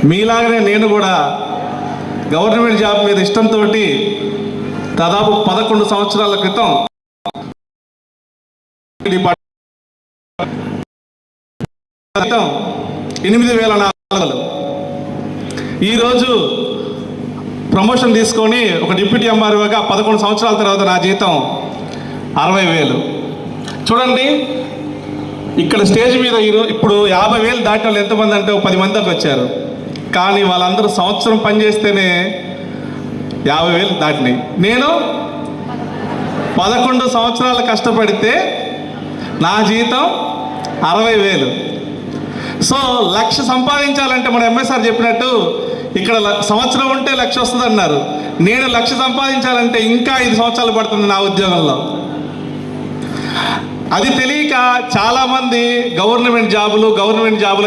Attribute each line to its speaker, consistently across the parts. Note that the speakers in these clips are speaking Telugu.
Speaker 1: మీలాగనే నేను కూడా గవర్నమెంట్ జాబ్ మీద ఇష్టంతో దాదాపు 11 సంవత్సరాల క్రితం 8,400 ఈరోజు ప్రమోషన్ తీసుకొని ఒక డిప్యూటీ ఎంఆర్ఓగా 11 సంవత్సరాల తర్వాత నా జీతం 60,000. చూడండి, ఇక్కడ స్టేజ్ మీద ఇప్పుడు 50,000 దాటిన వాళ్ళు ఎంతమంది అంటే 10 మంది దాకా వచ్చారు. కానీ వాళ్ళందరూ సంవత్సరం పనిచేస్తేనే 50,000 దాటినాయి. నేను 11 సంవత్సరాలు కష్టపడితే నా జీతం 60,000. సో 1,00,000 సంపాదించాలంటే మన ఎంఎస్ఆర్ చెప్పినట్టు ఇక్కడ సంవత్సరం ఉంటే 1,00,000 వస్తుంది అన్నారు. నేను 1,00,000 సంపాదించాలంటే ఇంకా 5 సంవత్సరాలు పడుతుంది నా ఉద్యోగంలో. అది తెలియక చాలామంది గవర్నమెంట్ జాబులు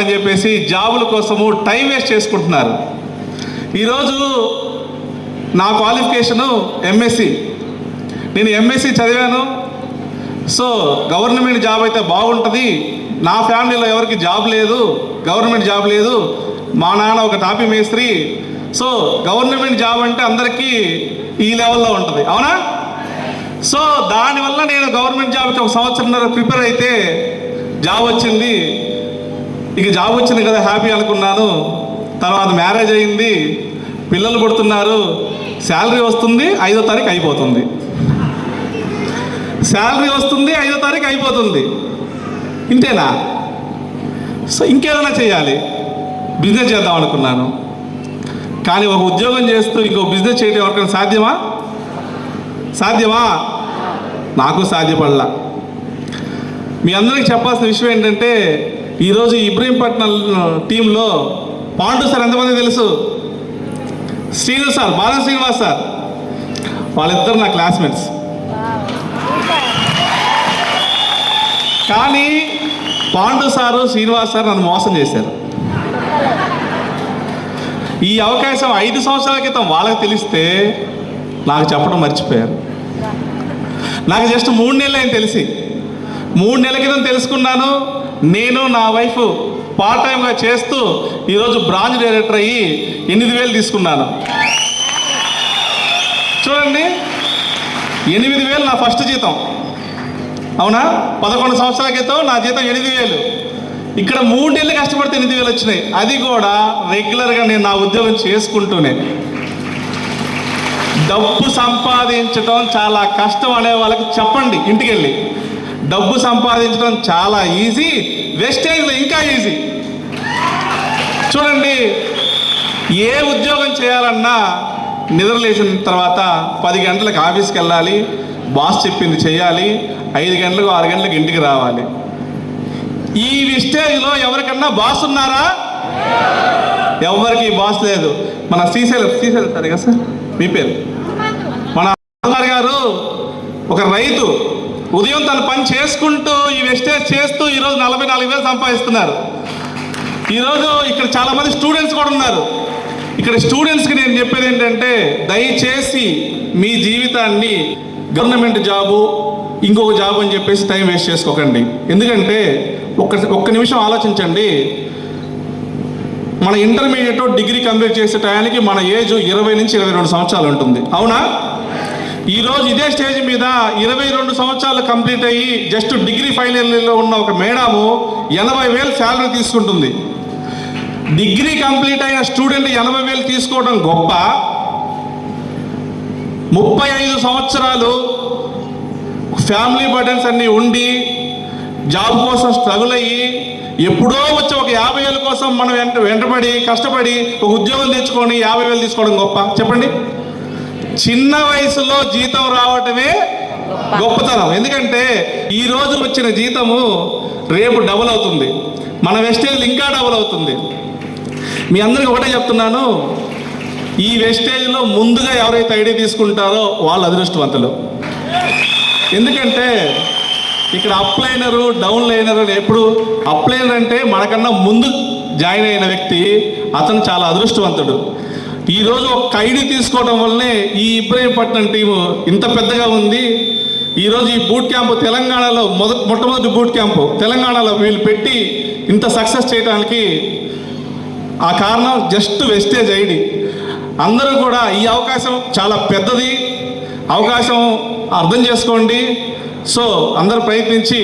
Speaker 1: అని చెప్పేసి జాబుల కోసము టైం వేస్ట్ చేసుకుంటున్నారు. ఈరోజు నా క్వాలిఫికేషను ఎంఎస్సి. నేను ఎంఎస్సి చదివాను. సో గవర్నమెంట్ జాబ్ అయితే బాగుంటుంది. నా ఫ్యామిలీలో ఎవరికి జాబ్ లేదు, గవర్నమెంట్ జాబ్ లేదు. మా నాన్న ఒక టాపీ మేస్త్రి. సో గవర్నమెంట్ జాబ్ అంటే అందరికీ ఈ లెవెల్లో ఉంటుంది, అవునా? సో దానివల్ల నేను గవర్నమెంట్ జాబ్కి 1 సంవత్సరంన్నర ప్రిపేర్ అయితే జాబ్ వచ్చింది. ఇక జాబ్ వచ్చింది కదా హ్యాపీ అనుకున్నాను. తర్వాత మ్యారేజ్ అయింది, పిల్లలు పుడుతున్నారు, శాలరీ వస్తుంది, 5వ తారీఖు అయిపోతుంది. శాలరీ వస్తుంది, 5వ తారీఖు అయిపోతుంది. ఇంతేనా? సో ఇంకేదైనా చేయాలి, బిజినెస్ చేద్దాం అనుకున్నాను. కానీ ఒక ఉద్యోగం చేస్తూ ఇంకో బిజినెస్ చేయడం ఎవరికైనా సాధ్యమా? నాకు సాధ్యపడలా. మీ అందరికీ చెప్పాల్సిన విషయం ఏంటంటే ఈరోజు ఇబ్రహీంపట్నం టీంలో పాండు సార్ ఎంతమంది తెలుసు? శ్రీను సార్, బాలా శ్రీనివాస్ సార్, వాళ్ళిద్దరు నా క్లాస్మేట్స్. కానీ పాండు సారు, శ్రీనివాస్ సార్ నన్ను మోసం చేశారు. ఈ అవకాశం 5 సంవత్సరాల క్రితం వాళ్ళకి తెలిస్తే నాకు చెప్పడం మర్చిపోయారు. నాకు జస్ట్ 3 నెలలు అయింది తెలిసి. 3 నెలల క్రితం తెలుసుకున్నాను. నేను నా వైఫ్ పార్ట్ టైంగా చేస్తూ ఈరోజు బ్రాంచ్ డైరెక్టర్ అయ్యి 8,000 తీసుకున్నాను. చూడండి, 8,000 నా ఫస్ట్ జీతం, అవునా? 11 సంవత్సరాల క్రితం నా జీతం 8,000. ఇక్కడ 3 నెలలు కష్టపడితే 8,000 వచ్చినాయి. అది కూడా రెగ్యులర్గా నేను నా ఉద్యోగం చేసుకుంటూనే. డబ్బు సంపాదించడం చాలా కష్టం అనే వాళ్ళకి చెప్పండి ఇంటికి వెళ్ళి. డబ్బు సంపాదించడం చాలా ఈజీ, వెస్టేజ్లో ఇంకా ఈజీ. చూడండి, ఏ ఉద్యోగం చేయాలన్నా నిద్రలేసిన తర్వాత 10 గంటలకు ఆఫీస్కి వెళ్ళాలి, బాస్ చెప్పింది చేయాలి, 5 గంటలకు 6 గంటలకు ఇంటికి రావాలి. ఈ వెస్టేజ్లో ఎవరికన్నా బాస్ ఉన్నారా? ఎవరికి బాస్ లేదు. మన శ్రీశైలం సరే కదా సార్, మీ పేరు? మన గారు ఒక రైతు, ఉదయం తన పని చేసుకుంటూ ఈ వెస్టేజ్ చేస్తూ ఈరోజు 44,000 సంపాదిస్తున్నారు. ఈరోజు ఇక్కడ చాలామంది స్టూడెంట్స్ కూడా ఉన్నారు. ఇక్కడ స్టూడెంట్స్కి నేను చెప్పేది ఏంటంటే దయచేసి మీ జీవితాన్ని గవర్నమెంట్ జాబు, ఇంకొక జాబ్ అని చెప్పేసి టైం వేస్ట్ చేసుకోకండి. ఎందుకంటే ఒక్క నిమిషం ఆలోచించండి. మన ఇంటర్మీడియట్ డిగ్రీ కంప్లీట్ చేసే టయానికి మన ఏజ్ 20 నుంచి 22 సంవత్సరాలు ఉంటుంది, అవునా? ఈరోజు ఇదే స్టేజ్ మీద 22 సంవత్సరాలు కంప్లీట్ అయ్యి జస్ట్ డిగ్రీ ఫైనల్ ఇయర్లో ఉన్న ఒక మేడము 80,000 శాలరీ తీసుకుంటుంది. డిగ్రీ కంప్లీట్ అయిన స్టూడెంట్ 80,000 తీసుకోవడం గొప్ప. 35 సంవత్సరాలు ఫ్యామిలీ బర్డెన్స్ అన్నీ ఉండి జాబ్ కోసం స్ట్రగుల్ అయ్యి ఎప్పుడో వచ్చి ఒక 50,000 కోసం మనం వెంటబడి కష్టపడి ఒక ఉద్యోగం తెచ్చుకొని 50,000 తీసుకోవడం గొప్ప? చెప్పండి. చిన్న వయసులో జీతం రావటమే గొప్పతనం. ఎందుకంటే ఈరోజు వచ్చిన జీతము రేపు డబుల్ అవుతుంది, మన వెస్టేజ్ ఇంకా డబుల్ అవుతుంది. మీ అందరికీ ఒకటే చెప్తున్నాను, ఈ వెస్టేజ్లో ముందుగా ఎవరైతే ఐడి తీసుకుంటారో వాళ్ళు అదృష్టవంతులు. ఎందుకంటే ఇక్కడ అప్లైనరు, డౌన్ లైనరు. ఎప్పుడు అప్లైనర్ అంటే మనకన్నా ముందు జాయిన్ అయిన వ్యక్తి, అతను చాలా అదృష్టవంతుడు. ఈరోజు ఒక ఐడి తీసుకోవడం వల్లనే ఈ ఇబ్రహీంపట్నం టీము ఇంత పెద్దగా ఉంది. ఈరోజు ఈ బూట్ క్యాంపు తెలంగాణలో మొట్టమొదటి బూట్ క్యాంపు తెలంగాణలో వీళ్ళు పెట్టి ఇంత సక్సెస్ చేయడానికి ఆ కారణం జస్ట్ వెస్టేజ్ ఐడి. అందరూ కూడా ఈ అవకాశం చాలా పెద్దది, అవకాశం అర్థం చేసుకోండి. సో అందరూ ప్రయత్నించి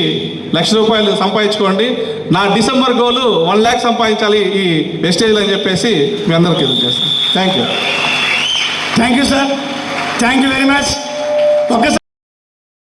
Speaker 1: ₹1,00,000 సంపాదించుకోండి. నా డిసెంబర్ గోలు 1 lakh సంపాదించాలి ఈ వెస్టేజ్లో అని చెప్పేసి మీ అందరికీ తెలియజేస్తాను. Thank you
Speaker 2: sir, thank you very much.